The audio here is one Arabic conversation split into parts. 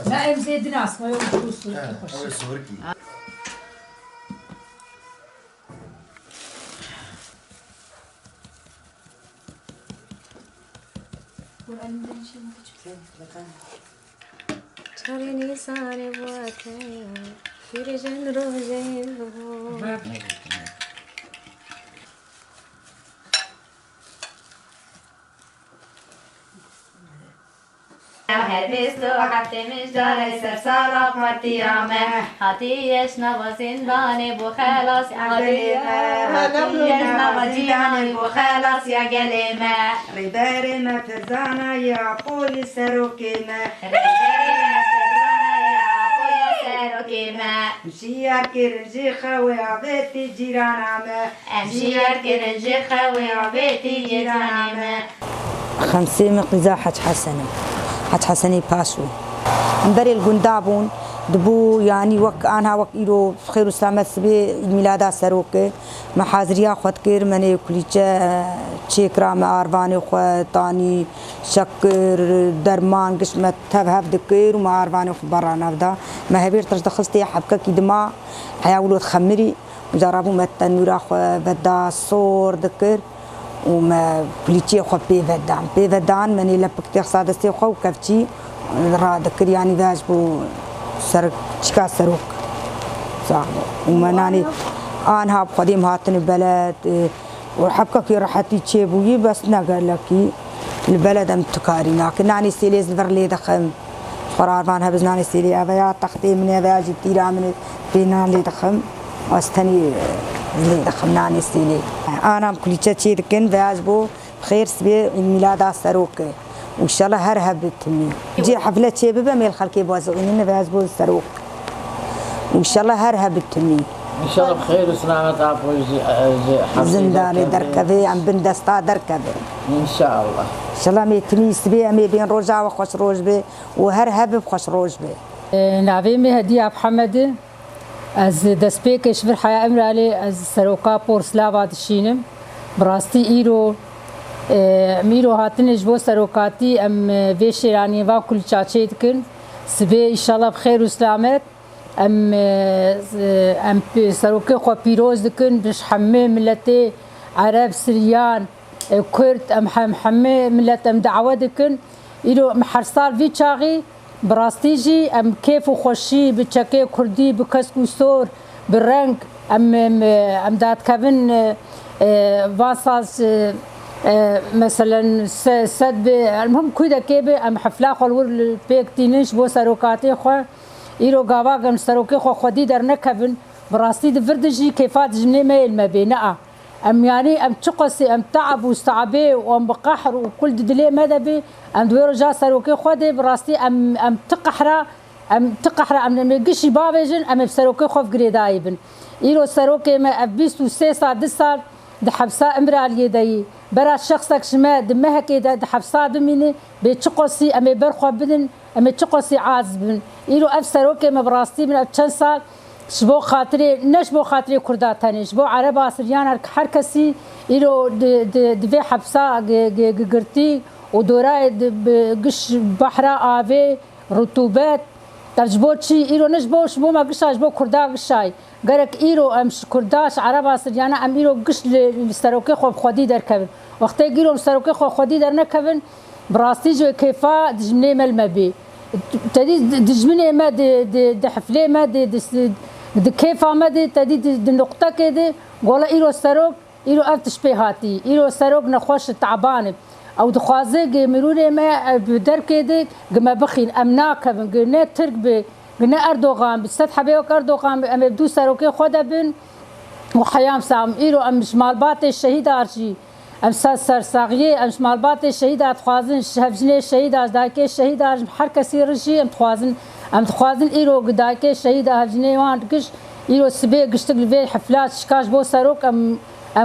لا زيد ناس ما يوم صوركي چالنی سال بوده فرجن روزه هر بیست و هفتمش داره سرسال قطیامه هاتیش نو زندان بو خلاص عقلیمه هاتیش نو جیان بو خلاص یا گلیمه ریبر ما فرزانه یا قوی سروکیمه مشيار كرنجي خوي عبيتي جيرانامه مشيار كرنجي خوي عبيتي جيرانامه خمسة مقزا حج حسني باشو مبري الجندابون دبو يعني وك أنا وك إيرو خير وسلامة سبي ميلادا سروك محاضريا خد كير مني كليتشة شكرا معارفاني خطاني شكر درمان قسمة تهف دكير ومعارفاني خبرانا بدا ما هبير تردخستي حبكة كدما حياولو تخمري وجربوا متنورا خو بدا صور دكير وما كليتشي خو بيفدان مني لبكتي خصادستي خو كفتي را دكير يعني باجبو سرك شكا سروك صح ومناني أنا هاب قديم هاتن البلد وحبكك راحتي تشيبوي بس نقول لك البلد أم تكارينا كناني سيليز برلي دخم قرار فان هبزناني سيلي أبيا تختي من أبيا جتيرا من بيناني دخم واستني اللي دخم ناني سيلي أنا كل شيء دكن بيعجبو بخير سبي الميلاد سروك وإن شاء الله هرهب تمي جي حفلة شباب ميل خلكي بوزعيننا بيعجبو السروك وإن شاء الله هرهب تمي إن شاء الله بخير وسلامة عفو زنداني دركبي عم بندستا دركبي إن شاء الله إن شاء الله ميتني سبي أمي بين رجع وخش روج بي وهرهب بخش روج بي نعم هدية محمد از دسبيكش في الحياة أمرالي از سروكا بورسلاوات الشينم براستي إيرو ميرو هاتنش بو سروكاتي أم فيشيراني وان كل شاشيت كن سبي إن شاء الله بخير وسلامة أم سروكي خو بيروز دكن بش حمي ملتي عرب سريان كرد أم حمي ملت أم دعوة دكن إيرو محرصال في شاغي براستيجي أم كيف وخشي بتشكي كردي بكسكو سور بالرنج أم دات كابن واصاص مثلا سد المهم كده كيبه أم حفلة خلور بيكتينش بو سروكاتي خو إيرو قاوا قم سروكي خو خدي در نكبن براستي دفردجي كيفات جني ميل ما بينها أم يعني أم تقصي أم تعب واستعبي وأم بقحر وكل دليل ماذا بي أم دويرو جا سروكي خدي براستي أم تقحرة أم ميقشي بابجن أم بسروكي خوف قريدايبن إيرو سروكي ما أبيستو 6 ساعة 10 ساعة دحبسا امرأة اليدي برا شخصك شما دمها كده دحبسا دميني بتقصي أم برخو بدن أم تقصي عازبن إيرو أفسروكي ما براستي من أبشن ساعة شبو خاطري نشبو خاطري كرداتاني شبو عرب عصريان هر كسي إيرو دفي حبسا قرتي ودوراي قش بحرة آفي رطوبات تجبو تشي إيرو نشبو شبو ما قشا شبو كردا قشاي قرك إيرو أمش كرداش عرب عصريان أم إيرو قش لسروكي خو خودي در كبن وقتي إيرو سروكي خو خودي در نكبن براستي جو كيفا دجمني ملمبي تدي دجمني ما دي حفلة ما دي كيف عمدي تدي دي نقطة كده قولا إيرو سروك إيرو أفتش بهاتي إيرو سروك نخوش تعبان أو دخوازي مروري ما بدر كده ما بخين أمناك قلنا ترك قلنا أردوغان بستدحى بيوك أردوغان أم بدو سروكي خدا بن وحيام سام إيرو أم شمال باتي الشهيد أرشي أم سر صاغية أم شمال باتي الشهيد أتخوازن شهبجني الشهيد أزداكي الشهيد أرش بحر كسير رشي أم تخوازن إيرو قداكي الشهيد هبجني وان قش إيرو سبي قشتقل في حفلات شكاش بو سروك أم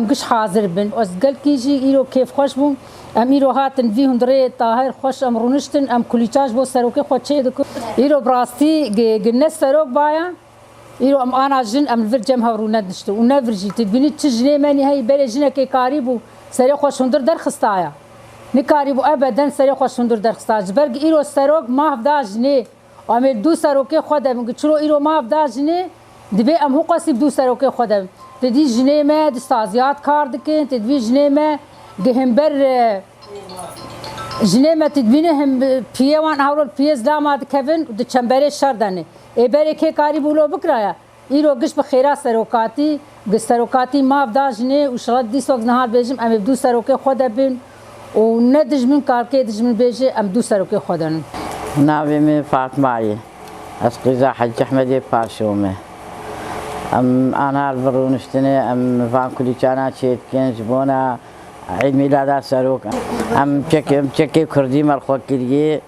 قش حاضر بن وزقل كيجي إيرو كيف خوش بون أم إيرو هاتن فيهم دري طاهر خوش أم رونشتن أم كليتاش بو سروكي خوش شيدكو إيرو براستي قلنا سروك بايا إيرو أم أنا جن أم الفرجم هوروند نشتو ونفرجي تبيني تجني ماني هاي بلا جنكي قاربو سري خوش هندر در خستايا نكاربو أبدا سري خوش هندر در خستايا جبرق إيرو سروك ما هفدا جني ام دو سروکه خودم چرو ایرو ما بدا جنه دبی ام هو قصیب دو سروکه خودم تدی جنه ما دستازیات کار دکن تدی جنه ما گهمبر جنه ما تدبینه هم پیوان هاول پیز داماد کفن د چنبره شردنه ای بره که کاری بولو بکرایا ایرو گش بخیرا سروکاتی گستروکاتی ما بدا جنه و شرط دیس وقت نهار بیجم ام دو سروکه خود بین و ندج من کار که دج من بیجه ام دو سروکه خودن ناوي من فاطمة از قزا حج أحمدي باشومه أنا البرونشتني فان كل كانت شيء كان جبونا عيد ميلاد سروك تشكي كردي مالخوك كلي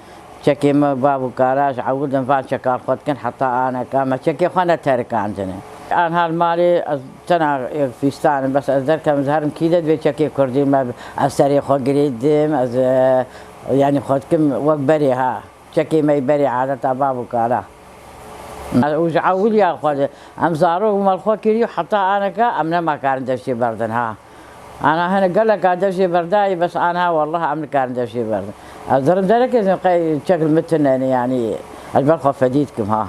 تشكي ما بابو كاراش عودن فان شكال خود كان حتى أنا كما تشكي خانة تارك عندنا أنا هالمالي تنا في ستان بس أذكر كم زهرم كيدا بتشكي كردي ما أستري خود قريدم از يعني خود كم وبري ها تشكي ما يبري عادة بابو كارا وجعول يا أخوان أم زارو مالخو كيريو حتى أنا أمنا ما كان دفشي بردن ها أنا هنا قال لك دفشي برداي بس أنا والله أمنا كان دفشي بردن أزرم ذلك شكل متن يعني البلخو فديتكم ها